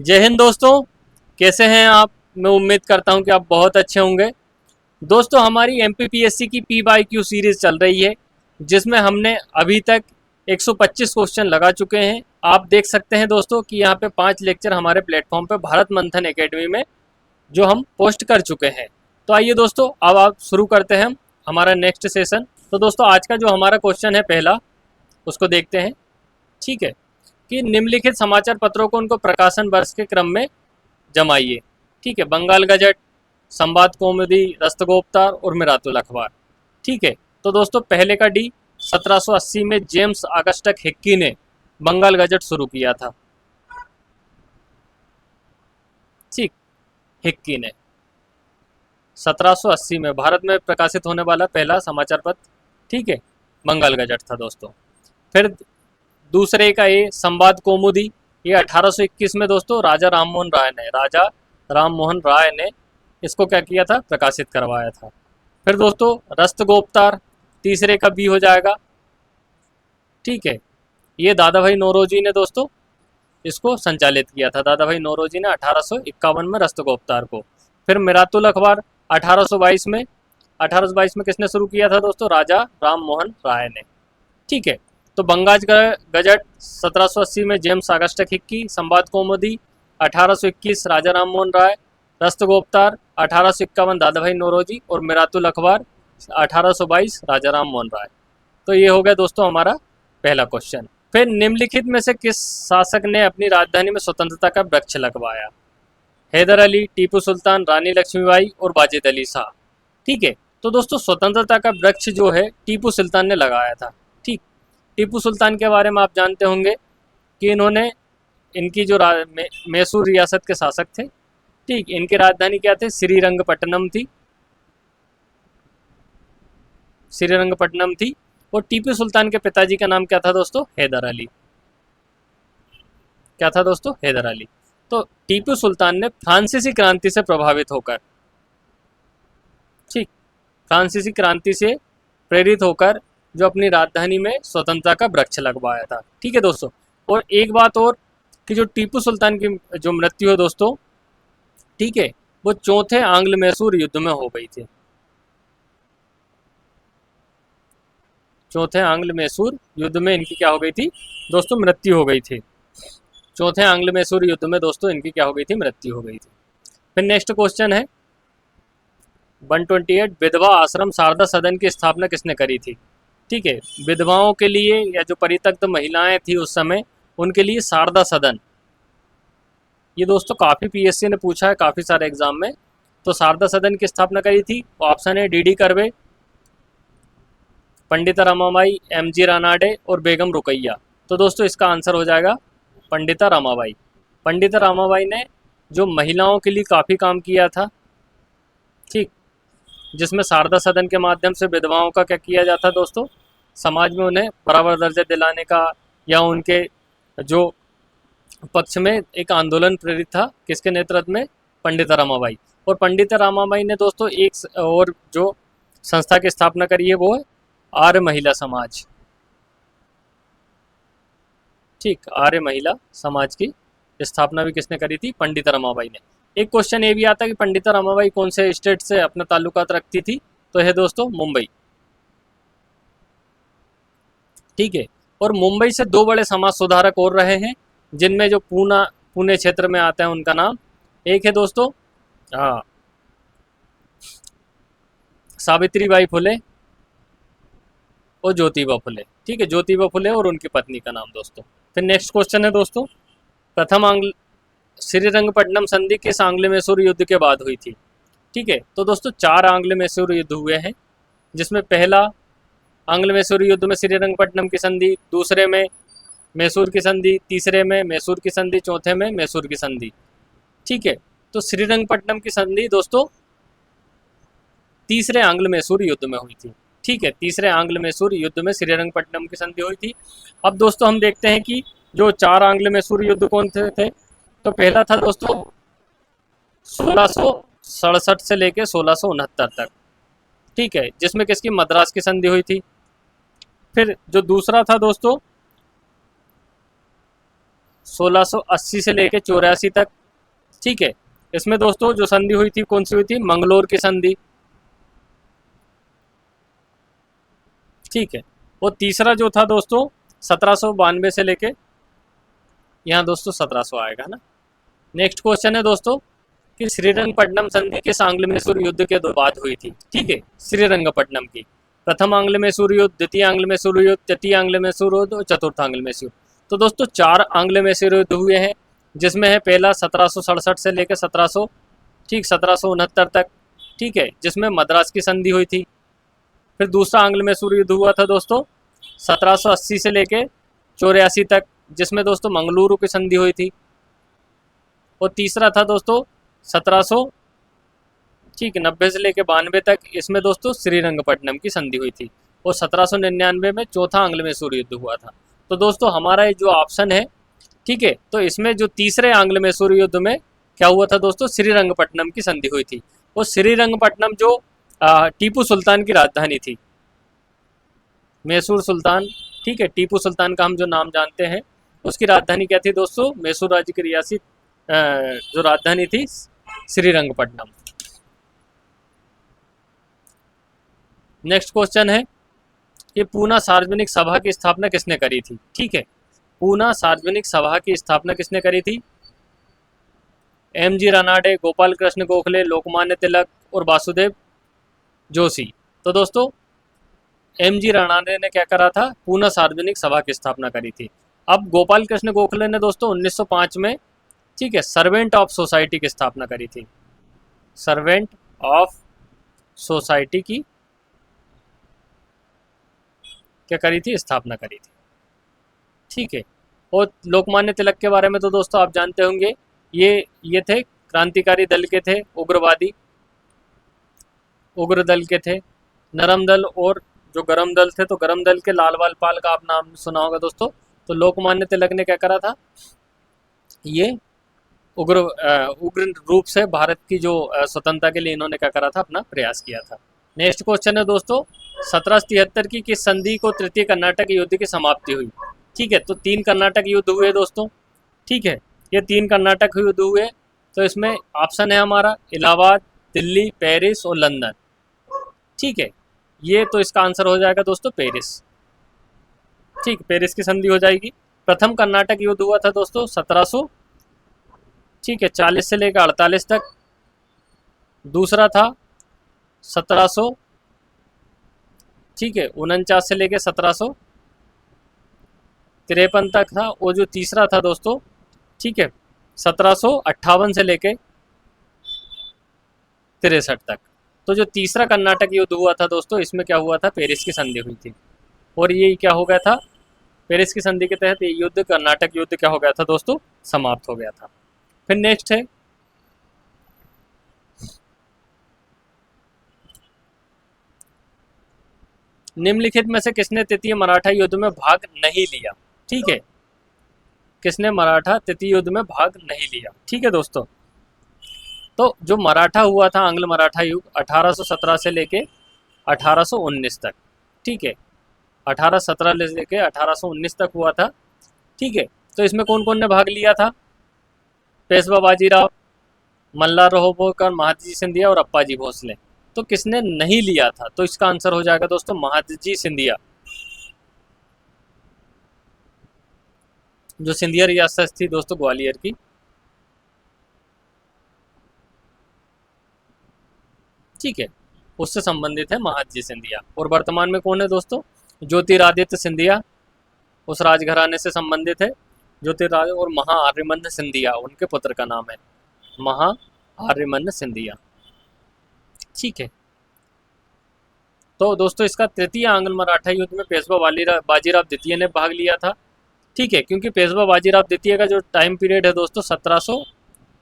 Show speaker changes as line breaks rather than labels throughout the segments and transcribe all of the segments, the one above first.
जय हिंद दोस्तों। कैसे हैं आप? मैं उम्मीद करता हूं कि आप बहुत अच्छे होंगे। दोस्तों, हमारी एमपीपीएससी की पी/क्यू सीरीज़ चल रही है, जिसमें हमने अभी तक 125 क्वेश्चन लगा चुके हैं। आप देख सकते हैं दोस्तों कि यहाँ पे 5 लेक्चर हमारे प्लेटफॉर्म पे भारत मंथन एकेडमी में जो हम पोस्ट कर चुके हैं। तो आइए दोस्तों, अब आप शुरू करते हैं हमारा नेक्स्ट सेशन। तो दोस्तों, आज का जो हमारा क्वेश्चन है पहला, उसको देखते हैं। ठीक है, कि निम्नलिखित समाचार पत्रों को उनको प्रकाशन वर्ष के क्रम में जमाइए। ठीक है, बंगाल गजट, संवाद कौमुदी, रस्तगोपतार और मिरातुल अखबार। ठीक है, तो दोस्तों पहले का डी, 1780 में जेम्स ऑगस्टस हिक्की ने बंगाल गजट शुरू किया था। ठीक, हिक्की ने 1780 में भारत में प्रकाशित होने वाला पहला समाचार पत्र, ठीक है, बंगाल गजट था दोस्तों। फिर दूसरे का ये संवाद कौमुदी, ये 1821 में दोस्तों राजा राम मोहन राय ने इसको क्या किया था, प्रकाशित करवाया था। फिर दोस्तों रस्तगोपतार, तीसरे का बी हो जाएगा। ठीक है, ये दादा भाई नौरोजी ने दोस्तों इसको संचालित किया था। दादा भाई नौरोजी ने 1851 में रस्तगोपतार को। फिर मिरातुल अखबार 1822 में, 1822 में किसने शुरू किया था दोस्तों? राजा राम मोहन राय ने। ठीक है, तो बंगाल गजट 1780 में जेम्स ऑगस्टस हिक्की, संवाद कौमुदी 1821 राजा राम मोहन राय, रस्तगोपतार 1851 दादा भाई नौरोजी और मिरातुल अखबार 1822 राजा राम मोहन राय। तो ये हो गया दोस्तों हमारा पहला क्वेश्चन। फिर निम्नलिखित में से किस शासक ने अपनी राजधानी में स्वतंत्रता का वृक्ष लगवाया? हैदर अली, टीपू सुल्तान, रानी लक्ष्मीबाई और वाजिद अली शाह। ठीक है, तो दोस्तों स्वतंत्रता का वृक्ष जो है टीपू सुल्तान ने लगाया था। ठीक, टीपू सुल्तान के बारे में आप जानते होंगे कि इन्होंने इनकी जो मैसूर रियासत के शासक थे। ठीक, इनकी राजधानी क्या थी? श्रीरंगपट्टनम थी, श्रीरंगपट्टनम थी। और टीपू सुल्तान के पिताजी का नाम क्या था दोस्तों? हैदर अली। क्या था दोस्तों? हैदर अली। तो टीपू सुल्तान ने फ्रांसीसी क्रांति से प्रभावित होकर, ठीक, फ्रांसीसी क्रांति से प्रेरित होकर जो अपनी राजधानी में स्वतंत्रता का वृक्ष लगवाया था। ठीक है दोस्तों, और एक बात और कि जो टीपू सुल्तान की जो मृत्यु है दोस्तों, ठीक है, वो चौथे आंग्ल मैसूर युद्ध में हो गई थी। चौथे आंग्ल मैसूर युद्ध में इनकी क्या हो गई थी दोस्तों? मृत्यु हो गई थी। चौथे आंग्ल मैसूर युद्ध में दोस्तों इनकी क्या हो गई थी? मृत्यु हो गई थी। फिर नेक्स्ट क्वेश्चन है 128, विधवा आश्रम शारदा सदन की स्थापना किसने करी थी? ठीक है, विधवाओं के लिए या जो परित्यक्त महिलाएं थी उस समय, उनके लिए शारदा सदन, ये दोस्तों काफ़ी पीएससी ने पूछा है काफ़ी सारे एग्जाम में। तो शारदा सदन की स्थापना करी थी। ऑप्शन है DD curve, Pandita Ramabai, MG Ranade और बेगम रुकैया। तो दोस्तों इसका आंसर हो जाएगा पंडिता रमाबाई। पंडिता रमाबाई ने जो महिलाओं के लिए काफ़ी काम किया था, ठीक, जिसमें शारदा सदन के माध्यम से विधवाओं का क्या किया जाता दोस्तों? समाज में उन्हें बराबर दर्जा दिलाने का, या उनके जो पक्ष में एक आंदोलन प्रेरित था, किसके नेतृत्व में? पंडिता रमाबाई। और पंडिता रमाबाई ने दोस्तों एक और जो संस्था की स्थापना करी है वो है आर्य महिला समाज। ठीक, आर्य महिला समाज की स्थापना भी किसने करी थी? पंडिता रमाबाई ने। एक क्वेश्चन ये भी आता है कि पंडिता रमाबाई कौन से स्टेट से अपना ताल्लुकात रखती थी? तो है दोस्तों मुंबई। ठीक है, और मुंबई से दो बड़े समाज सुधारक और रहे हैं, जिनमें जो पुणे क्षेत्र में आता है उनका नाम, एक है दोस्तों हाँ सावित्रीबाई फुले और ज्योतिबा फुले। ठीक है, ज्योतिबा फुले और उनकी पत्नी का नाम दोस्तों। फिर नेक्स्ट क्वेश्चन है दोस्तों, प्रथम आंग्ल श्रीरंगपट्टनम संधि किस आंग्ल मैसूर युद्ध के बाद हुई थी? ठीक है, तो दोस्तों 4 आंग्ल मैसूर युद्ध हुए हैं, जिसमें पहला आंग्ल मैसूर युद्ध में श्रीरंगपट्टनम की संधि, दूसरे में मैसूर की संधि, तीसरे में मैसूर की संधि, चौथे में मैसूर की संधि। ठीक है, तो श्रीरंगपट्टनम की संधि दोस्तों तीसरे आंग्ल मैसूर युद्ध में हुई थी। ठीक है, तीसरे आंग्ल मैसूर युद्ध में श्रीरंगपट्टनम की संधि हुई थी। अब दोस्तों हम देखते हैं कि जो 4 आंग्ल मैसूर युद्ध कौन थे। तो पहला था दोस्तों 1667 से लेकर 1669 तक। ठीक है, जिसमें किसकी? मद्रास की संधि हुई थी। फिर जो दूसरा था दोस्तों 1680 से लेके 84 तक। ठीक है, इसमें दोस्तों जो संधि हुई थी कौन सी हुई थी? मंगलोर की संधि। ठीक है, और तीसरा जो था दोस्तों 1792 से लेके यहाँ दोस्तों 1700 आएगा ना। नेक्स्ट क्वेश्चन है दोस्तों कि श्रीरंगपट्टनम संधि किस आंग्ल मैसूर युद्ध के बाद हुई थी? ठीक है, श्रीरंगपट्टनम की प्रथम आंग्ल मैसूर युद्ध, द्वितीय आंग्ल मैसूर युद्ध, तृतीय आंग्ल मैसूर युद्ध और चतुर्थ आंग्ल मैसूर। तो दोस्तों 4 आंग्ल मैसूर युद्ध हुए हैं, जिसमें है पहला 1767 से लेकर 1769 तक। ठीक है, जिसमें मद्रास की संधि हुई थी। फिर दूसरा आंग्ल मैसूर युद्ध हुआ था दोस्तों 1780 से लेके 84 तक, जिसमें दोस्तों मंगलुरु की संधि हुई थी। और तीसरा था दोस्तों 1790 से लेके 92 तक, इसमें दोस्तों श्रीरंगपट्टनम की संधि हुई थी। और 1799 में चौथा आंग्ल मैसूर युद्ध हुआ था। तो दोस्तों हमारा ये जो ऑप्शन है, ठीक है, तो इसमें जो तीसरे आंग्ल मैसूर युद्ध में क्या हुआ था दोस्तों? श्रीरंगपट्टनम की संधि हुई थी। और श्रीरंगपट्टनम जो टीपू सुल्तान की राजधानी थी, मैसूर सुल्तान, ठीक है, टीपू सुल्तान का हम जो नाम जानते हैं, उसकी राजधानी क्या थी दोस्तों? मैसूर राज्य की रियासत जो राजधानी थी श्रीरंगपट्टनम। नेक्स्ट क्वेश्चन है कि पूना सार्वजनिक सभा की स्थापना किसने करी थी? ठीक है, पूना सार्वजनिक सभा की स्थापना किसने करी थी? एम.जी. रानाडे, गोपाल कृष्ण गोखले, लोकमान्य तिलक और वासुदेव जोशी। तो दोस्तों एम.जी. रानाडे ने क्या करा था? पूना सार्वजनिक सभा की स्थापना करी थी। अब गोपाल कृष्ण गोखले ने दोस्तों 1905 में, ठीक है, सर्वेंट ऑफ सोसाइटी की स्थापना करी थी। सर्वेंट ऑफ सोसाइटी की क्या करी थी? स्थापना करी थी। ठीक है, और लोकमान्य तिलक के बारे में तो दोस्तों आप जानते होंगे, ये थे क्रांतिकारी दल के थे, उग्रवादी, उग्र दल के थे। नरम दल और जो गरम दल थे, तो गरम दल के लालवाल पाल का आप नाम सुना होगा दोस्तों। तो लोकमान्य तिलक ने क्या करा था? ये उग्र रूप से भारत की जो स्वतंत्रता के लिए इन्होंने क्या करा था? अपना प्रयास किया था। नेक्स्ट क्वेश्चन है दोस्तों 1773 की किस संधि को तृतीय कर्नाटक युद्ध की समाप्ति हुई? ठीक है, तो 3 कर्नाटक युद्ध हुए दोस्तों। ठीक है, ये 3 कर्नाटक युद्ध हुए। तो इसमें ऑप्शन है हमारा इलाहाबाद, दिल्ली, पेरिस और लंदन। ठीक है, ये तो इसका आंसर हो जाएगा दोस्तों पेरिस। ठीक, पेरिस की संधि हो जाएगी। प्रथम कर्नाटक युद्ध हुआ था दोस्तों 1700, ठीक है, 40 से लेकर 48 तक। दूसरा था 1700, ठीक है, 49 से लेकर 1753 तक था। और जो तीसरा था दोस्तों, ठीक है, 1758 से लेके 63 तक। तो जो तीसरा कर्नाटक युद्ध हुआ था दोस्तों, इसमें क्या हुआ था? पेरिस की संधि हुई थी। और ये क्या हो गया था? पेरिस की संधि के तहत ये युद्ध, कर्नाटक युद्ध क्या हो गया था दोस्तों? समाप्त हो गया था। फिर नेक्स्ट है निम्नलिखित में से किसने तृतीय मराठा युद्ध में भाग नहीं लिया? ठीक है, किसने मराठा तृतीय युद्ध में भाग नहीं लिया? ठीक है दोस्तों, तो जो मराठा हुआ था, आंग्ल मराठा युद्ध 1817 से लेके 1819 तक। ठीक है, 1817 से लेके 1819 तक हुआ था। ठीक है, तो इसमें कौन कौन ने भाग लिया था? पेशवा बाजीराव, मल्हार होळकर, महादजी सिंधिया और अप्पाजी भोसले। तो किसने नहीं लिया था? तो इसका आंसर हो जाएगा दोस्तों महादजी सिंधिया। जो सिंधिया रियासत थी दोस्तों ग्वालियर की। ठीक है, उससे संबंधित है महादजी सिंधिया। और वर्तमान में कौन है दोस्तों? ज्योतिरादित्य सिंधिया, उस राजघराने से संबंधित है ज्योतिरादित्य। और महाआर्यमन सिंधिया उनके पुत्र का नाम है, महाआर्यमन सिंधिया। ठीक है, तो दोस्तों इसका तृतीय आंग्ल मराठा युद्ध में पेशवा बाजीराव द्वितीय ने भाग लिया था। ठीक है, क्योंकि पेशवा बाजीराव द्वितीय का जो टाइम पीरियड है दोस्तों 1700,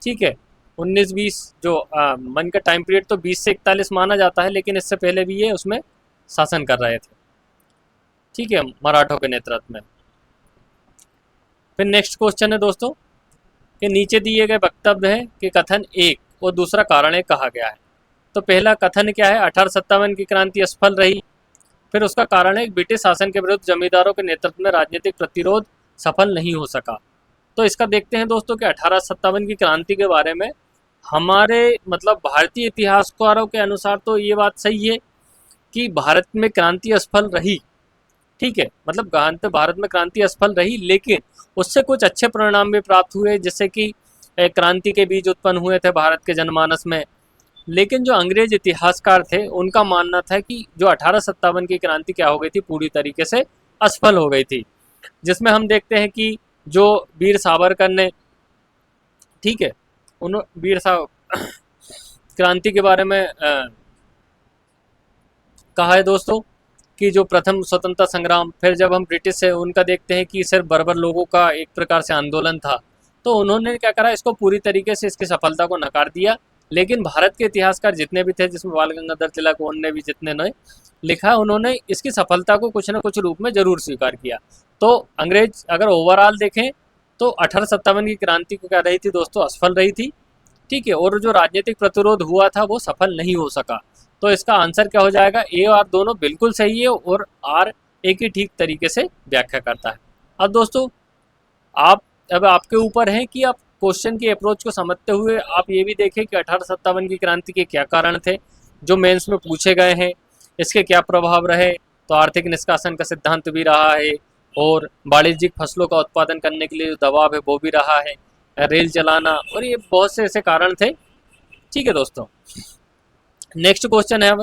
ठीक है, 1920 जो मन का टाइम पीरियड तो 20 से 41 माना जाता है, लेकिन इससे पहले भी ये उसमें शासन कर रहे थे। ठीक है, मराठों के नेतृत्व में। फिर नेक्स्ट क्वेश्चन है दोस्तों कि नीचे दिए गए वक्तव्य है कि कथन एक और दूसरा कारण एक कहा गया है। तो पहला कथन क्या है? 1857 की क्रांति असफल रही। फिर उसका कारण है ब्रिटिश शासन के विरुद्ध जमींदारों के नेतृत्व में राजनीतिक प्रतिरोध सफल नहीं हो सका। तो इसका देखते हैं दोस्तों कि 1857 की क्रांति के बारे में हमारे मतलब भारतीय इतिहासकारों के अनुसार तो ये बात सही है कि भारत में क्रांति असफल रही। ठीक है, मतलब भारत में क्रांति असफल रही, लेकिन उससे कुछ अच्छे परिणाम भी प्राप्त हुए, जैसे कि क्रांति के बीज उत्पन्न हुए थे भारत के जनमानस में। लेकिन जो अंग्रेज इतिहासकार थे उनका मानना था कि जो 1857 की क्रांति क्या हो गई थी, पूरी तरीके से असफल हो गई थी, जिसमें हम देखते हैं कि जो वीर सावरकर ने, ठीक है, उन वीर क्रांति के बारे में कहा है दोस्तों कि जो प्रथम स्वतंत्रता संग्राम, फिर जब हम ब्रिटिश से उनका देखते हैं कि सिर्फ बर्बर लोगों का एक प्रकार से आंदोलन था, तो उन्होंने क्या करा, इसको पूरी तरीके से इसकी सफलता को नकार दिया। लेकिन भारत के इतिहासकार जितने भी थे, जिसमें बाल गंगाधर तिलक ने भी जितने ने लिखा, उन्होंने इसकी सफलता को कुछ न कुछ रूप में जरूर स्वीकार किया। तो अंग्रेज अगर ओवरऑल देखें तो 1857 की क्रांति को क्या रही थी दोस्तों, असफल रही थी। ठीक है, और जो राजनीतिक प्रतिरोध हुआ था वो सफल नहीं हो सका। तो इसका आंसर क्या हो जाएगा, ए और दोनों बिल्कुल सही है और आर एक ही ठीक तरीके से व्याख्या करता है। अब दोस्तों अब आपके ऊपर है कि आप क्वेश्चन की अप्रोच को समझते हुए आप ये भी देखें कि 1857 की क्रांति के क्या कारण थे जो मेंस में पूछे गए हैं, इसके क्या प्रभाव रहे। तो आर्थिक निष्कासन का सिद्धांत भी रहा है, और वाणिज्यिक फसलों का उत्पादन करने के लिए जो दबाव है वो भी रहा है, रेल चलाना, और ये बहुत से ऐसे कारण थे। ठीक है दोस्तों, नेक्स्ट क्वेश्चन है अब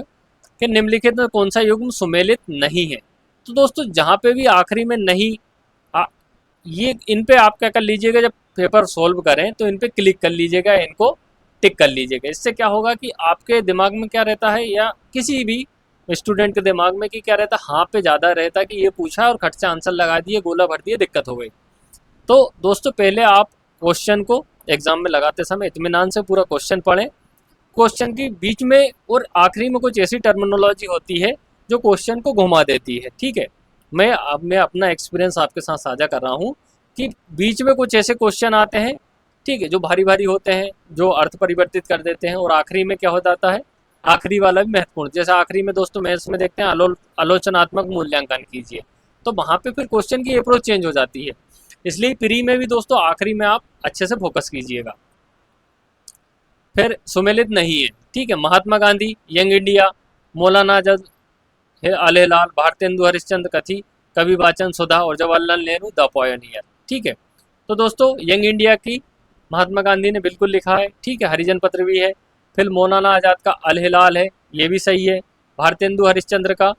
कि निम्नलिखित में कौन सा युग्म सुमेलित नहीं है। तो दोस्तों जहाँ पे भी आखिरी में नहीं ये इन पे आप क्या कर लीजिएगा, जब पेपर सोल्व करें तो इन पे क्लिक कर लीजिएगा, इनको टिक कर लीजिएगा। इससे क्या होगा कि आपके दिमाग में क्या रहता है, या किसी भी स्टूडेंट के दिमाग में कि क्या रहता है, हाँ पे ज़्यादा रहता है कि ये पूछा और खट से आंसर लगा दिए, गोला भर दिए, दिक्कत हो गई। तो दोस्तों पहले आप क्वेश्चन को एग्जाम में लगाते समय इत्मीनान से पूरा क्वेश्चन पढ़ें। क्वेश्चन के बीच में और आखिरी में कुछ ऐसी टर्मिनोलॉजी होती है जो क्वेश्चन को घुमा देती है। ठीक है, मैं अपना एक्सपीरियंस आपके साथ साझा कर रहा हूँ कि बीच में कुछ ऐसे क्वेश्चन आते हैं, ठीक है, जो भारी भारी होते हैं, जो अर्थ परिवर्तित कर देते हैं, और आखिरी में क्या हो जाता है, आखिरी वाला भी महत्वपूर्ण। जैसे आखिरी में दोस्तों मैथ्स में देखते हैं आलोचनात्मक मूल्यांकन कीजिए, तो वहाँ पे फिर क्वेश्चन की अप्रोच चेंज हो जाती है। इसलिए प्री में भी दोस्तों आखिरी में आप अच्छे से फोकस कीजिएगा। फिर सुमेलित नहीं है, ठीक है, महात्मा गांधी, यंग इंडिया, मौलाना आजाद, आलेलाल, भारतेंदु हरिश्चंद्र कथी, कवि वाचन सुधा, और जवाहरलाल नेहरू द पायोनियर। ठीक है, तो दोस्तों यंग इंडिया की महात्मा गांधी ने बिल्कुल लिखा है, ठीक है, हरिजन पत्र भी है। फिर मौलाना आजाद का अल हिलाल है, ये भी सही है। भारतेंदु हरिश्चंद्र का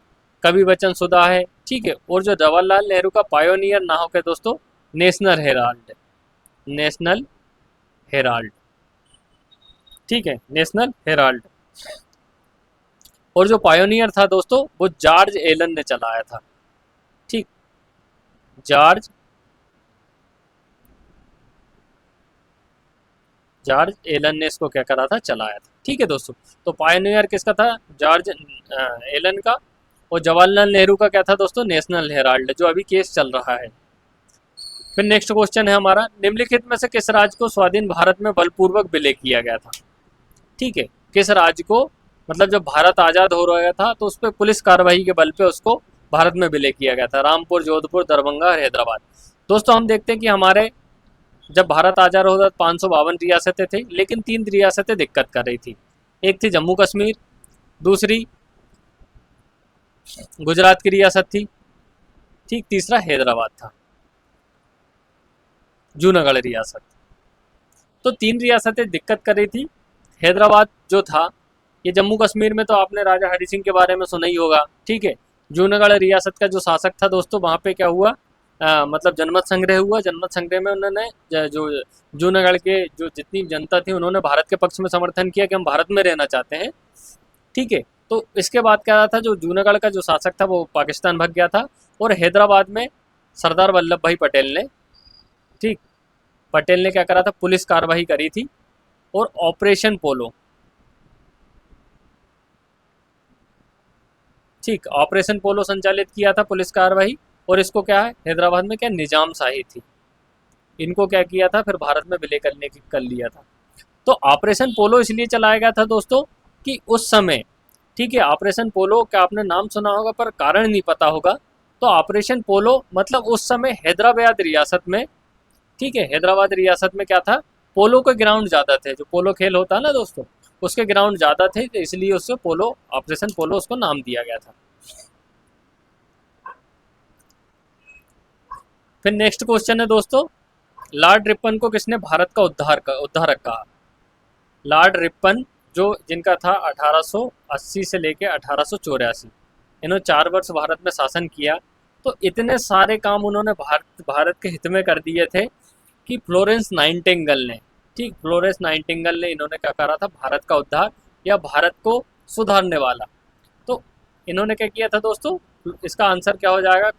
कवि वचन सुधा है, ठीक है, और जो जवाहरलाल नेहरू का पायोनियर ना होकर दोस्तों नेशनल हेराल्ड, नेशनल हेराल्ड, ठीक है, नेशनल हेराल्ड। और जो पायोनियर था दोस्तों वो जॉर्ज एलन ने चलाया था। ठीक, जॉर्ज एलन ने इसको क्या करा था, चलाया था। ठीक है दोस्तों, तो पायोनियर किसका था, जॉर्ज एलन का। और जवाहरलाल नेहरू का क्या था दोस्तों, नेशनल हेराल्ड, जो अभी केस चल रहा है। फिर नेक्स्ट क्वेश्चन है हमारा, निम्नलिखित में से किस राज्य को स्वाधीन भारत में बलपूर्वक विलय किया गया था। ठीक है, किस राज्य को, मतलब जब भारत आज़ाद हो रहा था तो उस पर पुलिस कार्रवाई के बल पे उसको भारत में विलय किया गया था, रामपुर, जोधपुर, दरभंगा और हैदराबाद। दोस्तों हम देखते हैं कि हमारे जब भारत आज़ाद हो रहा था 552 रियासतें थी, लेकिन 3 रियासतें दिक्कत कर रही थी। एक थी जम्मू कश्मीर, दूसरी गुजरात की रियासत थी, ठीक, तीसरा हैदराबाद था, जूनागढ़ रियासत। तो 3 रियासतें दिक्कत कर रही थी। हैदराबाद जो था, ये जम्मू कश्मीर में तो आपने राजा हरि सिंह के बारे में सुना ही होगा। ठीक है, जूनागढ़ रियासत का जो शासक था दोस्तों, वहाँ पे क्या हुआ, मतलब जनमत संग्रह हुआ। जनमत संग्रह में उन्होंने जो जूनागढ़ के जो जितनी जनता थी उन्होंने भारत के पक्ष में समर्थन किया कि हम भारत में रहना चाहते हैं। ठीक है, तो इसके बाद क्या था, जो जूनागढ़ का जो शासक था वो पाकिस्तान भाग गया था, और हैदराबाद में सरदार वल्लभ भाई पटेल ने, ठीक, पटेल ने क्या करा था, पुलिस कार्रवाई करी थी और ऑपरेशन पोलो, ठीक, ऑपरेशन पोलो संचालित किया था, पुलिस कार्रवाई। और इसको क्या है, हैदराबाद में क्या निजाम शाही थी, इनको क्या किया था, फिर भारत में विलय करने की कर लिया था। तो ऑपरेशन पोलो इसलिए चलाया गया था दोस्तों कि उस समय, ठीक है, ऑपरेशन पोलो का आपने नाम सुना होगा पर कारण नहीं पता होगा। तो ऑपरेशन पोलो मतलब उस समय हैदराबाद रियासत में ठीक है। हैदराबाद रियासत में क्या था, पोलो के ग्राउंड ज़्यादा थे, जो पोलो खेल होता है ना दोस्तों, उसके ग्राउंड ज़्यादा थे, तो इसलिए उससे पोलो, ऑपरेशन पोलो उसको नाम दिया गया था। फिर नेक्स्ट क्वेश्चन है दोस्तों, लॉर्ड रिपन को किसने भारत का उद्धारक कहा। लॉर्ड रिपन जो जिनका था 1880 से लेके 1884, इन्होंने 4 वर्ष भारत में शासन किया। तो इतने सारे काम उन्होंने भारत के हित में कर दिए थे कि फ्लोरेंस नाइटिंगेल ने, ठीक, फ्लोरेंस नाइटिंगेल ने इन्होंने क्या करा था, भारत का उद्धार या भारत को सुधारने वाला। तो इन्होंने क्या किया था दोस्तों, इसका आंसर क्या हो जाएगा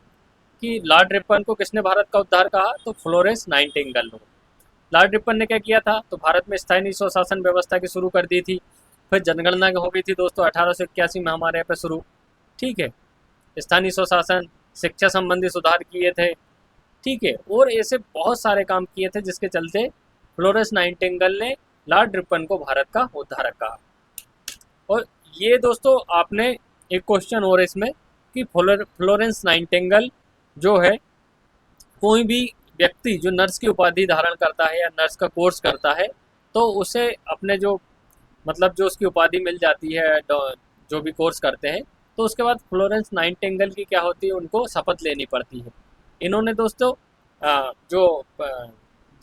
कि लॉर्ड रिपन को किसने भारत का उद्धार कहा, तो फ्लोरेंस नाइटिंगेल ने। लॉर्ड रिपन ने क्या किया था, तो भारत में स्थानीय स्वशासन व्यवस्था की शुरू कर दी थी। फिर जनगणना हो गई थी दोस्तों 1881 में हमारे यहाँ पे शुरू, ठीक है। स्थानीय स्वशासन, शिक्षा संबंधी सुधार किए थे, ठीक है, और ऐसे बहुत सारे काम किए थे जिसके चलते फ्लोरेंस नाइटिंगेल ने लॉर्ड रिपन को भारत का उद्धारक कहा। और ये दोस्तों आपने एक क्वेश्चन और इसमें कि फ्लोरेंस नाइटिंगेल जो है, कोई भी व्यक्ति जो नर्स की उपाधि धारण करता है या नर्स का कोर्स करता है, तो उसे अपने जो मतलब जो उसकी उपाधि मिल जाती है, जो भी कोर्स करते हैं, तो उसके बाद फ्लोरेंस नाइटिंगेल की क्या होती है, उनको शपथ लेनी पड़ती है। इन्होंने दोस्तों जो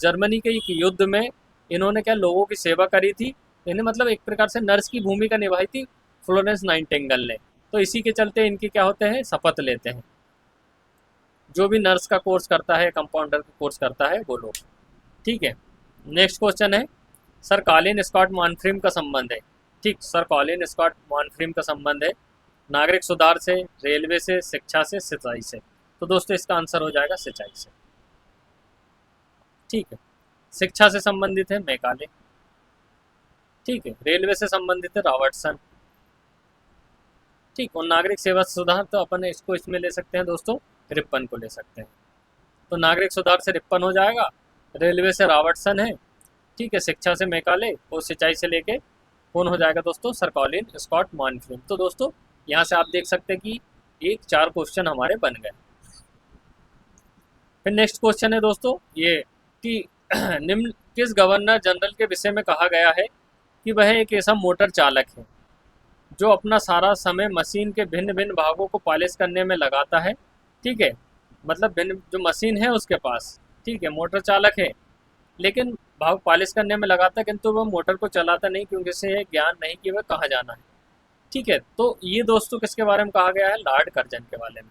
जर्मनी के एक युद्ध में इन्होंने क्या लोगों की सेवा करी थी, इन्हें मतलब एक प्रकार से नर्स की भूमिका निभाई थी फ्लोरेंस नाइटिंगेल ने। तो इसी के चलते इनकी क्या होते हैं, शपथ लेते हैं जो भी नर्स का कोर्स करता है, कंपाउंडर का कोर्स करता है, वो लोग, ठीक है। नेक्स्ट क्वेश्चन है, सर कॉलिन स्कॉट मॉनफ्रीम का संबंध है, ठीक, सर कॉलिन स्कॉट मॉनफ्रीम का संबंध है नागरिक सुधार से, रेलवे से, शिक्षा से, सिंचाई से। तो दोस्तों इसका आंसर हो जाएगा सिंचाई से, ठीक है। शिक्षा से संबंधित है मैकाले, ठीक है। रेलवे से संबंधित है रॉबर्टसन, ठीक। और नागरिक सेवा सुधार तो अपन इसको इसमें ले सकते हैं दोस्तों, रिपन को ले सकते हैं। तो नागरिक सुधार से रिपन हो जाएगा, रेलवे से रॉबर्टसन है, ठीक है, शिक्षा से मैकाले, और सिंचाई से लेके कौन हो जाएगा दोस्तों, सर कॉलिन स्कॉट मॉनफ्रीम। तो दोस्तों यहाँ से आप देख सकते हैं कि 4 क्वेश्चन हमारे बन गए। फिर नेक्स्ट क्वेश्चन है दोस्तों ये कि निम्न किस गवर्नर जनरल के विषय में कहा गया है कि वह एक ऐसा मोटर चालक है जो अपना सारा समय मशीन के भिन्न भिन्न भागों को पॉलिश करने में लगाता है, ठीक है। मतलब भिन्न जो मशीन है उसके पास, ठीक है, मोटर चालक है, लेकिन भाग पॉलिश करने में लगाता है, किंतु वह मोटर को चलाता नहीं क्योंकि इसे ज्ञान नहीं कि वह कहाँ जाना है, ठीक है। तो ये दोस्तों किसके बारे में कहा गया है, लॉर्ड कर्जन के बारे में,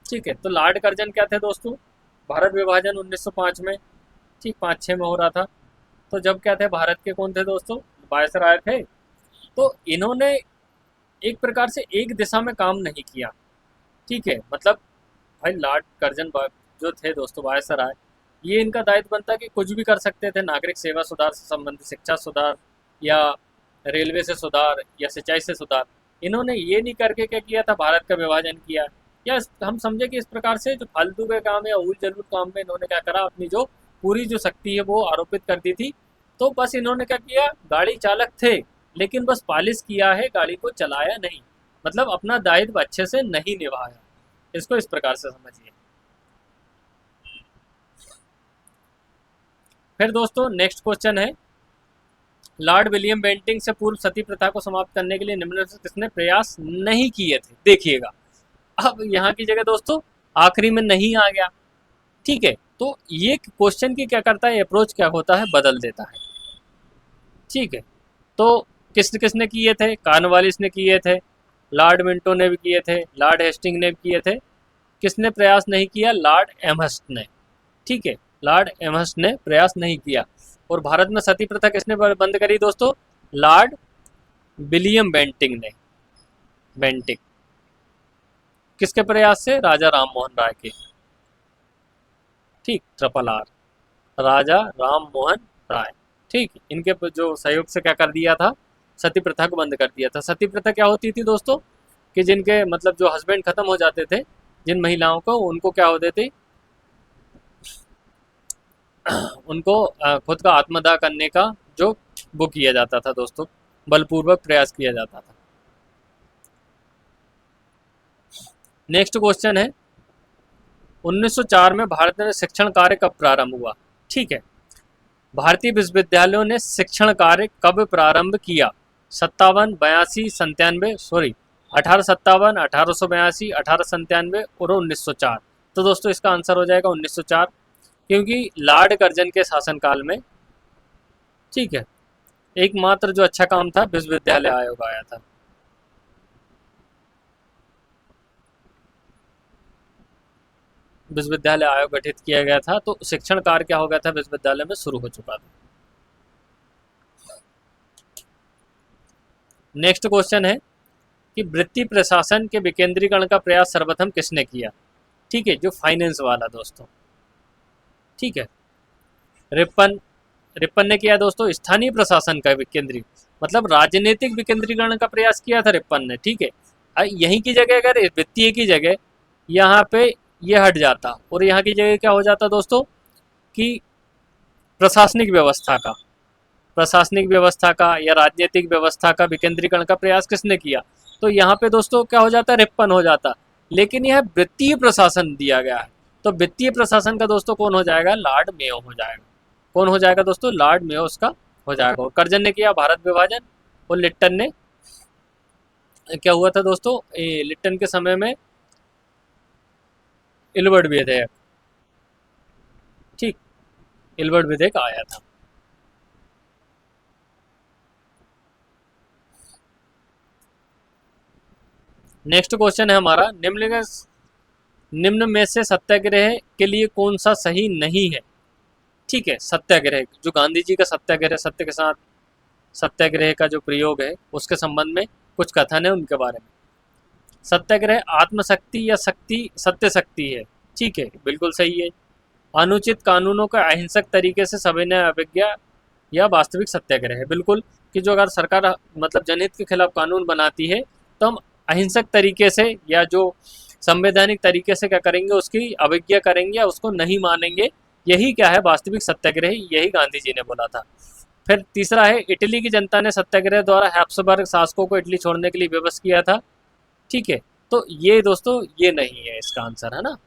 ठीक है। तो लॉर्ड कर्जन क्या थे दोस्तों, भारत विभाजन 1905 में, ठीक, 5-6 में हो रहा था। तो जब क्या थे, भारत के कौन थे दोस्तों, वायसराय थे। तो इन्होंने एक प्रकार से एक दिशा में काम नहीं किया, ठीक है। मतलब भाई लॉर्ड कर्जन जो थे दोस्तों वायसराय, ये इनका दायित्व बनता कि कुछ भी कर सकते थे, नागरिक सेवा सुधार से संबंधित, शिक्षा सुधार या रेलवे से सुधार या सिंचाई से सुधार। इन्होंने ये नहीं करके क्या किया था, भारत का विभाजन किया, या हम समझे कि इस प्रकार से जो फालतू के काम या उल जलूल काम में इन्होंने क्या करा, अपनी जो पूरी जो शक्ति है वो आरोपित कर दी थी। तो बस इन्होंने क्या किया, गाड़ी चालक थे लेकिन बस पॉलिश किया है, गाड़ी को चलाया नहीं, मतलब अपना दायित्व अच्छे से नहीं निभाया। इसको इस प्रकार से समझिए। फिर दोस्तों नेक्स्ट क्वेश्चन है, लॉर्ड विलियम बेंटिंग से पूर्व सती प्रथा को समाप्त करने के लिए निम्न में से किसने प्रयास नहीं किए थे। देखिएगा अब यहाँ की जगह दोस्तों आखिरी में नहीं आ गया, ठीक है। तो ये क्वेश्चन की क्या करता है, अप्रोच क्या होता है, बदल देता है, ठीक है। तो किसने किसने किए थे, कॉर्नवालिस ने किए थे, लॉर्ड मिंटो ने भी किए थे, लॉर्ड हेस्टिंग ने भी किए थे। किसने प्रयास नहीं किया, लॉर्ड एमहर्स्ट ने, ठीक है, लॉर्ड एमहर्स्ट ने प्रयास नहीं किया। और भारत में सती प्रथा किसने बंद करी दोस्तों, लॉर्ड विलियम बेंटिंग ने, बेंटिंग, किसके प्रयास से, राजा राम मोहन राय के, ठीक, ट्रिपल आर, राजा राम मोहन राय, ठीक, इनके जो सहयोग से क्या कर दिया था, सती प्रथा को बंद कर दिया था। सती प्रथा क्या होती थी दोस्तों कि जिनके मतलब जो हस्बैंड खत्म हो जाते थे, जिन महिलाओं को, उनको क्या होते थे, उनको खुद का आत्मदाह करने का जो वो किया जाता था दोस्तों, बलपूर्वक प्रयास किया जाता था। नेक्स्ट क्वेश्चन है, 1904 में भारत में शिक्षण कार्य कब प्रारंभ हुआ? ठीक है, भारतीय विश्वविद्यालयों ने शिक्षण कार्य कब प्रारंभ किया? 57, 82, 97, सॉरी 1857, 1882, 1897 और 1904। तो दोस्तों इसका आंसर हो जाएगा 1904, क्योंकि लॉर्ड कर्जन के शासनकाल में, ठीक है, एकमात्र जो अच्छा काम था विश्वविद्यालय आयोग आया था। विश्वविद्यालय आयोग गठित किया गया था, तो शिक्षण कार्य क्या हो गया था विश्वविद्यालय में शुरू हो चुका था। नेक्स्ट क्वेश्चन है कि वृत्ति प्रशासन के विकेंद्रीकरण का प्रयास सर्वप्रथम किसने किया? ठीक है, जो फाइनेंस वाला दोस्तों, ठीक है, रिपन रिपन ने किया दोस्तों। स्थानीय प्रशासन का विकेंद्री मतलब राजनीतिक विकेंद्रीकरण का प्रयास किया था रिपन ने, ठीक है। यहीं की जगह अगर वित्तीय की जगह यहाँ पे ये हट जाता और यहाँ की जगह क्या हो जाता दोस्तों कि प्रशासनिक व्यवस्था का या राजनीतिक व्यवस्था का विकेंद्रीकरण का प्रयास किसने किया? तो यहाँ पे दोस्तों क्या हो जाता, रिपन हो जाता। लेकिन यह वित्तीय प्रशासन दिया गया है, तो वित्तीय प्रशासन का दोस्तों कौन हो जाएगा? लॉर्ड मेयो हो जाएगा। कौन हो जाएगा दोस्तों? लॉर्ड मेयो उसका हो जाएगा। और कर्जन ने किया भारत विभाजन, और लिट्टन ने क्या हुआ था दोस्तों, लिट्टन के समय में इलवर्ड विधेयक, ठीक, इलवर्ड विधेयक आया था। नेक्स्ट क्वेश्चन है हमारा, निम्न में से सत्याग्रह के लिए कौन सा सही नहीं है? ठीक है, सत्याग्रह जो गांधी जी का सत्याग्रह, सत्य के साथ सत्याग्रह का जो प्रयोग है उसके संबंध में कुछ कथन है उनके बारे में। सत्याग्रह आत्मशक्ति या सत्य शक्ति है, ठीक है, बिल्कुल सही है। अनुचित कानूनों का अहिंसक तरीके से सविनय अवज्ञा या वास्तविक सत्याग्रह है, बिल्कुल, कि जो अगर सरकार मतलब जनहित के खिलाफ कानून बनाती है तो हम अहिंसक तरीके से या जो संवैधानिक तरीके से क्या करेंगे, उसकी अवज्ञा करेंगे या उसको नहीं मानेंगे। यही क्या है वास्तविक सत्याग्रह, यही गांधी जी ने बोला था। फिर तीसरा है, इटली की जनता ने सत्याग्रह द्वारा हैप्सबर्ग शासकों को इटली छोड़ने के लिए विवश किया था, ठीक है। तो ये दोस्तों ये नहीं है इसका आंसर, है ना।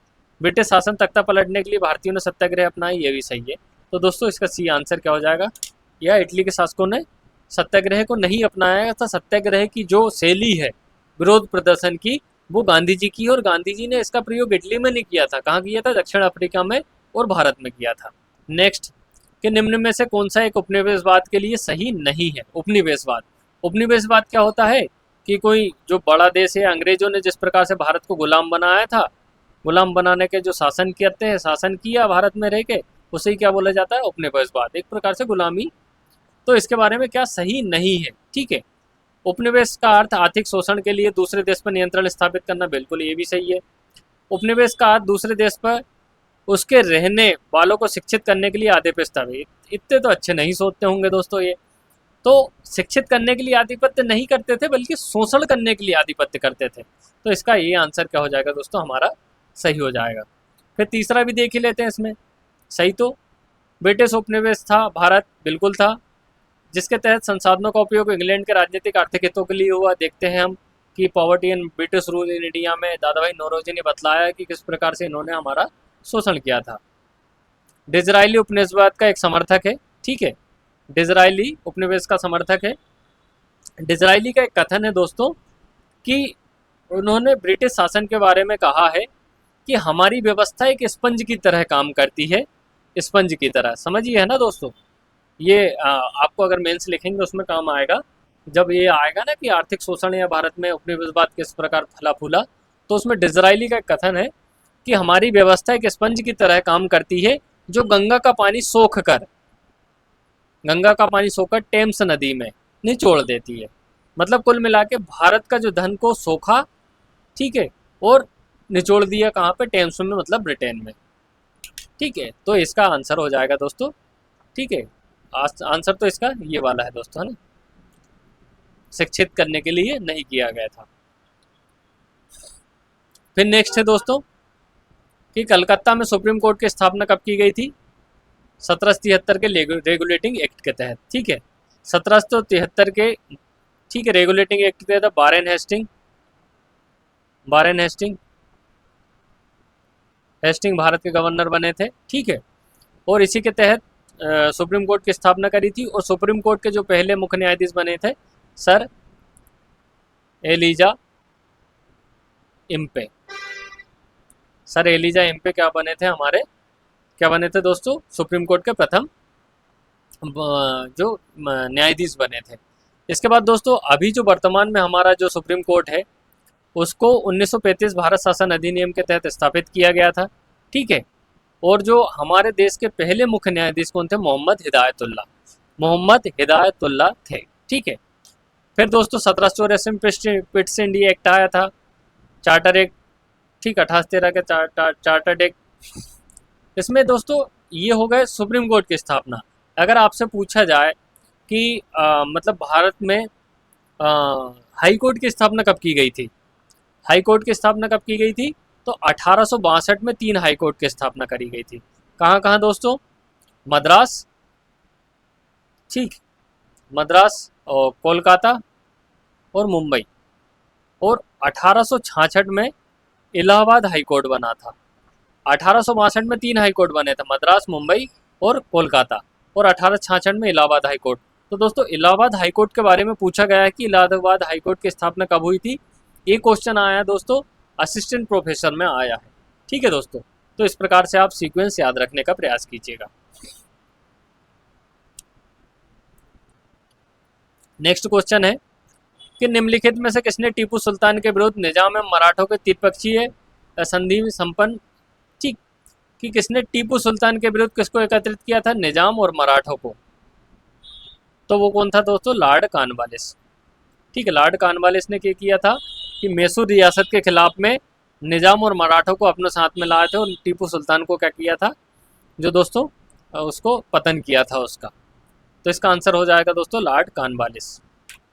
ब्रिटिश शासन तख्ता पलटने के लिए भारतीयों ने सत्याग्रह अपनाया, ये भी सही है। तो दोस्तों इसका सी आंसर क्या हो जाएगा? या इटली के शासकों ने सत्याग्रह को नहीं अपनाया था। सत्याग्रह की जो शैली है विरोध प्रदर्शन की, वो गांधी जी की, और गांधी जी ने इसका प्रयोग इटली में नहीं किया था। कहाँ किया था? दक्षिण अफ्रीका में और भारत में किया था। नेक्स्ट, कि निम्न में से कौन सा एक उपनिवेशवाद के लिए सही नहीं है? उपनिवेशवाद क्या होता है कि कोई जो बड़ा देश है, अंग्रेजों ने जिस प्रकार से भारत को गुलाम बनाया था, गुलाम बनाने के जो शासन किया भारत में रह के, उसे क्या बोला जाता है? उपनिवेशवाद, एक प्रकार से गुलामी। तो इसके बारे में क्या सही नहीं है, ठीक है। उपनिवेश का अर्थ आर्थिक शोषण के लिए दूसरे देश पर नियंत्रण स्थापित करना, बिल्कुल ये भी सही है। उपनिवेश का अर्थ दूसरे देश पर उसके रहने वालों को शिक्षित करने के लिए आधिपत्य। इतने तो अच्छे नहीं सोचते होंगे दोस्तों ये। तो शिक्षित करने के लिए आधिपत्य नहीं करते थे, बल्कि शोषण करने के लिए आधिपत्य करते थे। तो इसका ये आंसर क्या हो जाएगा दोस्तों? हमारा सही हो जाएगा। फिर तीसरा भी देख ही लेते हैं इसमें। सही तो ब्रिटिश उपनिवेश था भारत, बिल्कुल था, जिसके तहत संसाधनों का उपयोग इंग्लैंड के राजनीतिक आर्थिक हितों के लिए हुआ। देखते हैं हम कि poverty and British rule in India में दादा भाई नौरोजी ने बतलाया कि किस प्रकार से इन्होंने हमारा शोषण किया था। डिजरायली उपनिवेशवाद का एक समर्थक है, ठीक है, डिजरायली उपनिवेश का समर्थक है। डिजरायली का एक कथन है दोस्तों कि उन्होंने ब्रिटिश शासन के बारे में कहा है कि हमारी व्यवस्था एक स्पंज की तरह काम करती है, स्पंज की तरह, समझिए, है ना दोस्तों। ये आपको अगर मेंस लिखेंगे उसमें काम आएगा, जब ये आएगा ना कि आर्थिक शोषण या भारत में उपनिवेशवाद किस प्रकार फला फूला, तो उसमें डिजरायली का कथन है कि हमारी व्यवस्था एक स्पंज की तरह काम करती है, जो गंगा का पानी सोखकर टेम्स नदी में निचोड़ देती है। मतलब कुल मिला के भारत का जो धन को सोखा, ठीक है, और निचोड़ दिया कहाँ पे? टेम्स में, मतलब ब्रिटेन में, ठीक है। तो इसका आंसर हो जाएगा दोस्तों, ठीक है। आंसर तो इसका ये वाला है दोस्तों, है ना, शिक्षित करने के लिए नहीं किया गया था। फिर नेक्स्ट है दोस्तों कि कलकत्ता में सुप्रीम कोर्ट की स्थापना कब की गई थी? 1773 के रेगुलेटिंग एक्ट के तहत, ठीक है, 1773 के, ठीक है, रेगुलेटिंग एक्ट के तहत बारेन हेस्टिंग हेस्टिंग भारत के गवर्नर बने थे, ठीक है। और इसी के तहत सुप्रीम कोर्ट की स्थापना करी थी। और सुप्रीम कोर्ट के जो पहले मुख्य न्यायाधीश बने थे sir Elijah Impey. Sir Elijah Impey क्या बने थे हमारे, क्या बने थे दोस्तों, सुप्रीम कोर्ट के प्रथम जो न्यायाधीश बने थे। इसके बाद दोस्तों अभी जो वर्तमान में हमारा जो सुप्रीम कोर्ट है उसको 1935 भारत शासन अधिनियम के तहत स्थापित किया गया था, ठीक है। और जो हमारे देश के पहले मुख्य न्यायाधीश कौन थे, मोहम्मद हिदायतुल्ला थे, ठीक है। फिर दोस्तों 1784 में पिट्स इंडिया एक्ट आया था, चार्टर एक्ट, ठीक, 2813 के चार्टर्ड एक्ट। इसमें दोस्तों ये हो गए सुप्रीम कोर्ट की स्थापना। अगर आपसे पूछा जाए कि मतलब भारत में हाई कोर्ट की स्थापना कब की गई थी, हाई कोर्ट की स्थापना कब की गई थी, तो 1862 में 3 हाई कोर्ट की स्थापना करी गई थी। कहाँ कहाँ दोस्तों, मद्रास, ठीक, मद्रास और कोलकाता और मुंबई। और 1866 में इलाहाबाद हाई कोर्ट बना था। 1862 में 3 हाई कोर्ट बने थे, मद्रास, मुंबई और कोलकाता। और 1866 में इलाहाबाद हाई कोर्ट। तो दोस्तों इलाहाबाद हाई कोर्ट के बारे में पूछा गया है कि इलाहाबाद हाई कोर्ट की स्थापना कब हुई थी। ये क्वेश्चन आया दोस्तों, असिस्टेंट प्रोफेसर में आया है, ठीक है दोस्तों। तो इस प्रकार से आप सीक्वेंस याद रखने का प्रयास कीजिएगा। नेक्स्ट क्वेश्चन है कि निम्नलिखित में से किसने टीपू सुल्तान के विरुद्ध निजाम में मराठों के त्रिपक्षीय संधि संपन्न, ठीक, कि किसने टीपू सुल्तान के विरुद्ध किसको एकत्रित किया था, निजाम और मराठों को। तो वो कौन था दोस्तों, लॉर्ड कॉर्नवालिस, ठीक है। लॉर्ड कॉर्नवालिस ने क्या किया था कि मैसूर रियासत के खिलाफ में निजाम और मराठों को अपने साथ में लाए थे और टीपू सुल्तान को क्या किया था, जो दोस्तों उसको पतन किया था उसका। तो इसका आंसर हो जाएगा दोस्तों लॉर्ड कॉर्नवालिस।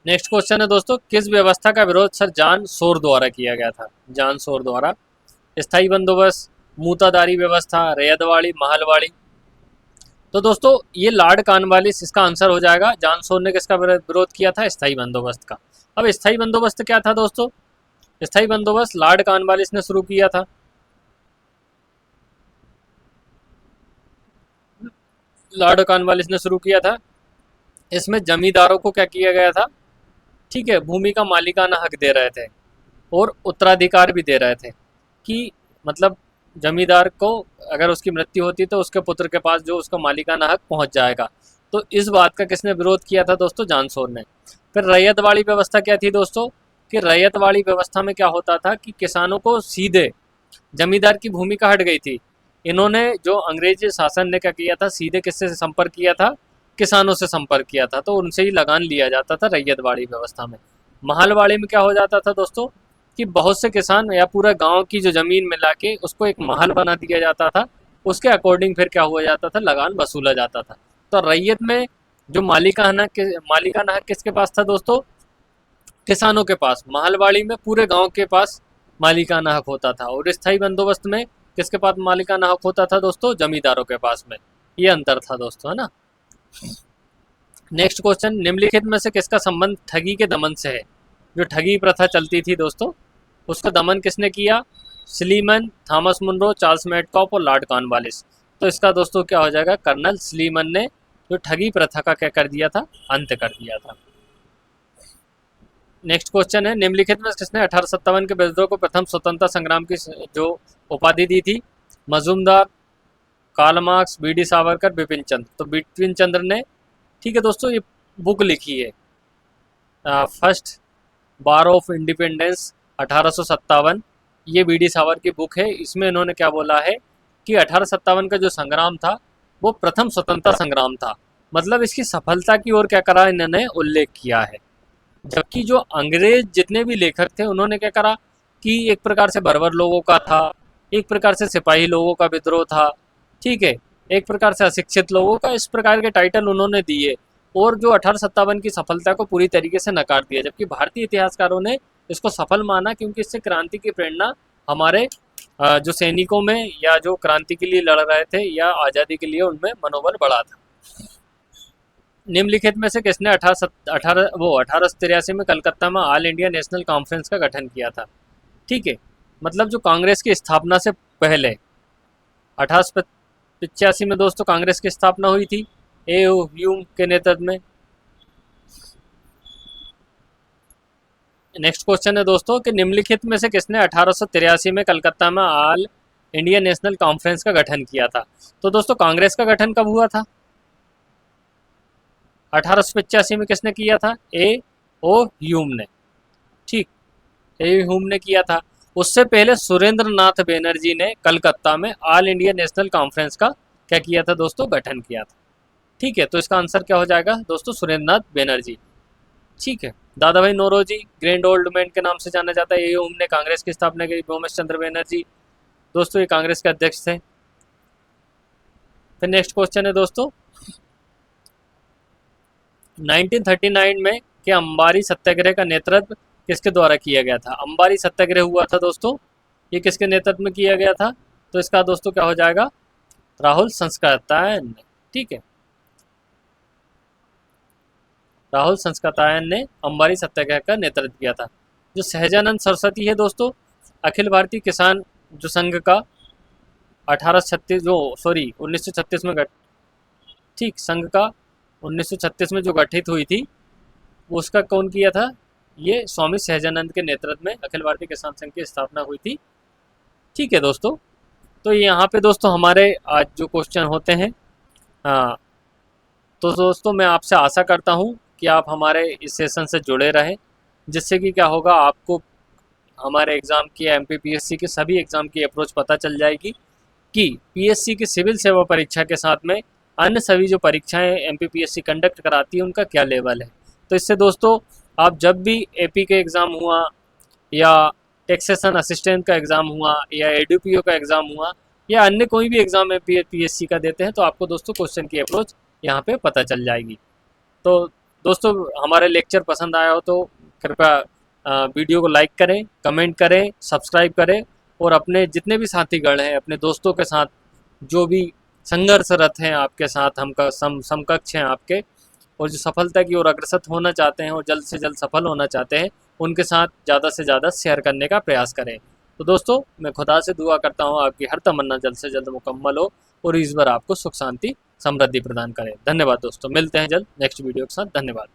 नेक्स्ट क्वेश्चन है दोस्तों, किस व्यवस्था का विरोध सर जॉन शोर द्वारा किया गया था, जॉन शोर द्वारा। स्थायी बंदोबस्त, मूतादारी व्यवस्था, रैयतवाड़ी, महलवाड़ी। तो दोस्तों ये लॉर्ड कॉर्नवालिस, इसका आंसर हो जाएगा जॉन शोर ने किसका विरोध किया था, स्थायी बंदोबस्त का। अब स्थायी बंदोबस्त क्या था दोस्तों, स्थायी बंदोबस्त लॉर्ड कॉर्नवालिस ने शुरू किया था। लॉर्ड कॉर्नवालिस ने शुरू किया था। इसमें जमींदारों को क्या किया गया था, ठीक है, भूमि का मालिकाना हक दे रहे थे और उत्तराधिकार भी दे रहे थे कि मतलब जमींदार को अगर उसकी मृत्यु होती तो उसके पुत्र के पास जो उसका मालिकाना हक पहुंच जाएगा। तो इस बात का किसने विरोध किया था दोस्तों, जॉन शोर ने। फिर रैयतवाड़ी व्यवस्था क्या थी दोस्तों, कि रैयतवाड़ी व्यवस्था में क्या होता था कि किसानों को सीधे जमींदार की भूमिका हट गई थी। इन्होंने जो अंग्रेजी शासन ने क्या किया था, सीधे किससे संपर्क किया था, किसानों से संपर्क किया था। तो उनसे ही लगान लिया जाता था रैयतवाड़ी व्यवस्था में। महलवाड़ी में क्या हो जाता था दोस्तों, कि बहुत से किसान या पूरा गांव की जो ज़मीन मिला के उसको एक महल बना दिया जाता था, उसके अकॉर्डिंग फिर क्या हुआ जाता था, लगान वसूला जाता था। तो रैयत में जो मालिकाना हक किसके पास था दोस्तों, किसानों के पास। महलवाड़ी में पूरे गांव के पास मालिकाना हक होता था। और स्थायी बंदोबस्त में किसके पास मालिकाना हक होता था दोस्तों, जमींदारों के पास में। ये अंतर था दोस्तों, है ना। नेक्स्ट क्वेश्चन, निम्नलिखित में से किसका संबंध ठगी के दमन से है। जो ठगी प्रथा चलती थी दोस्तों उसका दमन किसने किया, Sleeman, Thomas Munro, Charles Metcalfe और लॉर्ड कॉर्नवालिस। तो इसका दोस्तों क्या हो जाएगा, कर्नल स्लीमन ने जो ठगी प्रथा का क्या कर दिया था, अंत कर दिया था। नेक्स्ट क्वेश्चन है, निम्नलिखित में किसने 1857 के विद्रोह को प्रथम स्वतंत्रता संग्राम की जो उपाधि दी थी, Majumdar, Karl Marx, B D. Savarkar, Bipin Chandra. तो बिपिन चंद्र ने, ठीक है दोस्तों, ये बुक लिखी है फर्स्ट बार ऑफ इंडिपेंडेंस 1857। ये बी.डी. सावरकर की बुक है। इसमें इन्होंने क्या बोला है कि 1857 का जो संग्राम था वो प्रथम स्वतंत्रता संग्राम था। मतलब इसकी सफलता की ओर क्या करा, इन्होंने उल्लेख किया है। जबकि जो अंग्रेज जितने भी लेखक थे उन्होंने क्या करा कि एक प्रकार से बर्बर लोगों का था, एक प्रकार से सिपाही लोगों का विद्रोह था, ठीक है, एक प्रकार से अशिक्षित लोगों का, इस प्रकार के टाइटल उन्होंने दिए और जो 1857 की सफलता को पूरी तरीके से नकार दिया। जबकि भारतीय इतिहासकारों ने इसको सफल माना क्योंकि इससे क्रांति की प्रेरणा हमारे जो सैनिकों में या जो क्रांति के लिए लड़ रहे थे या आज़ादी के लिए उनमें मनोबल बढ़ा था। निम्नलिखित में से किसने 1883 में कलकत्ता में ऑल इंडिया नेशनल कॉन्फ्रेंस का गठन किया था, ठीक है। मतलब जो कांग्रेस की स्थापना से पहले 1885 में दोस्तों कांग्रेस की स्थापना हुई थी ए ह्यूम के नेतृत्व में। नेक्स्ट क्वेश्चन है दोस्तों कि निम्नलिखित में से किसने 1883 में कलकत्ता में ऑल इंडिया नेशनल कॉन्फ्रेंस का गठन किया था। तो दोस्तों कांग्रेस का गठन कब हुआ था? 1885 में किसने किया था? ए ओ ह्यूम ने। ठीक, ए ह्यूम ने किया था। उससे पहले सुरेंद्र नाथ बनर्जी ने कलकत्ता में ऑल इंडिया नेशनल कॉन्फ्रेंस का क्या किया था दोस्तों? गठन किया था। ठीक है, तो इसका आंसर क्या हो जाएगा दोस्तों? सुरेंद्र नाथ बनर्जी। ठीक है, दादा भाई नौरोजी ग्रैंड ओल्ड मैन के नाम से जाना जाता है। ए ह्यूम ने कांग्रेस की स्थापना की। भूमेश चंद्र बनर्जी दोस्तों ये कांग्रेस के अध्यक्ष थे। फिर नेक्स्ट क्वेश्चन है दोस्तों 1939 में कि अंबारी सत्याग्रह का नेतृत्व किसके द्वारा किया गया था? अंबारी सत्याग्रह हुआ था दोस्तों, ये किसके नेतृत्व में किया गया था? तो इसका दोस्तों क्या हो जाएगा? राहुल संस्कृतायन ने। ठीक है, राहुल संस्कृतायन ने अंबारी सत्याग्रह का नेतृत्व किया था। जो सहजानंद सरस्वती है दोस्तों, अखिल भारतीय किसान जो संघ का 1836 जो 1936 में ठीक संघ का 1936 में जो गठित हुई थी वो उसका कौन किया था? ये स्वामी सहजानंद के नेतृत्व में अखिल भारतीय किसान संघ की स्थापना हुई थी। ठीक है दोस्तों, तो यहाँ पे दोस्तों हमारे आज जो क्वेश्चन होते हैं, हाँ, तो दोस्तों मैं आपसे आशा करता हूँ कि आप हमारे इस सेशन से जुड़े रहें, जिससे कि क्या होगा आपको हमारे एग्ज़ाम की एमपीपीएससी के सभी एग्ज़ाम की अप्रोच पता चल जाएगी कि पीएससी की सिविल सेवा परीक्षा के साथ में अन्य सभी जो परीक्षाएं एमपीपीएससी कंडक्ट कराती है उनका क्या लेवल है। तो इससे दोस्तों आप जब भी एपी के एग्ज़ाम हुआ या टैक्सेशन असिस्टेंट का एग्ज़ाम हुआ या एडीपीओ का एग्ज़ाम हुआ या अन्य कोई भी एग्ज़ाम है पीएससी का देते हैं तो आपको दोस्तों क्वेश्चन की अप्रोच यहाँ पे पता चल जाएगी। तो दोस्तों हमारे लेक्चर पसंद आया हो तो कृपया वीडियो को लाइक करें, कमेंट करें, सब्सक्राइब करें और अपने जितने भी साथीगण हैं अपने दोस्तों के साथ जो भी संघर्षरत हैं आपके साथ हम समकक्ष हैं आपके और जो सफलता की ओर अग्रसर होना चाहते हैं और जल्द से जल्द सफल होना चाहते हैं उनके साथ ज़्यादा से ज़्यादा शेयर करने का प्रयास करें। तो दोस्तों मैं खुदा से दुआ करता हूँ आपकी हर तमन्ना जल्द से जल्द मुकम्मल हो और ईश्वर आपको सुख शांति समृद्धि प्रदान करें। धन्यवाद दोस्तों, मिलते हैं जल्द नेक्स्ट वीडियो के साथ। धन्यवाद।